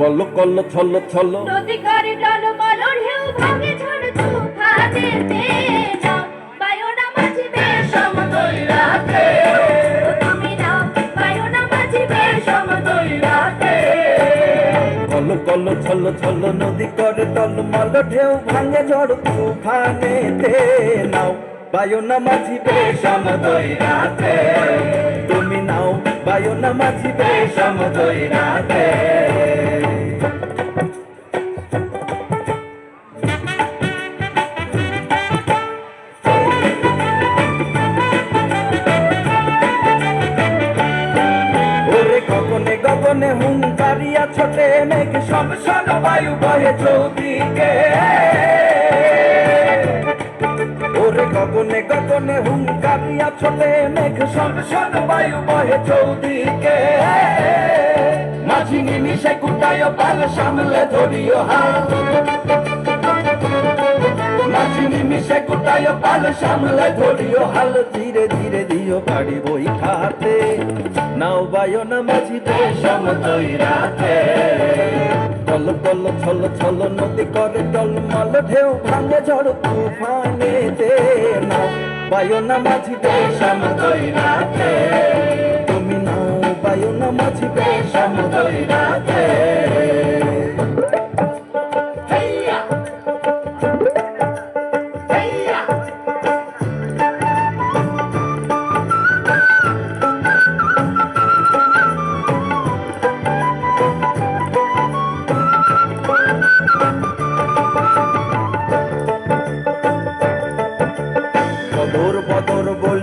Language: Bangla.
কল কল ছল ছল নদী করে টলমল ঢেউ ভাঙে ঝড় তুফানেতে নাও বায়না মাঝিবে সমতল রাতে তুমি নাও বায়না মাঝিবে সমতল রাতে কল কল ছল ছল নদী করে টলমল ঢেউ ভাঙে ঝড় তুফানেতে নাও বায়না মাঝিবে সমতল রাতে তুমি নাও বায়না মাঝিবে সমতল রাতে গগনে গগনে হুঙ্কারিয়া ছোটে মেঘ সমসন বায়ু বহে চৌদিকে ওরে গগনে গগনে হুঙ্কারিয়া ছোটে মেঘ সমসন বায়ু বহে চৌদিকে মাঝি নিমিষে কুটায় পাল সামলে ধরিও হাল মাঝি নিমিষে কুটায় পাল সামলে ধরিও হাল ধীরে ধীরে দিও বাড়ি বই খাতে নাও বায়না মাঝিবে সমতল রাতে কল কল ছল ছল নদী করে টলমল ঢেউ ভাঙে ঝড় তুফানেতে নাও বায়না মাঝিবে সমতল রাতে তুমি নাও বায়না মাঝিবে সমতল রাতে বদর বদর বলি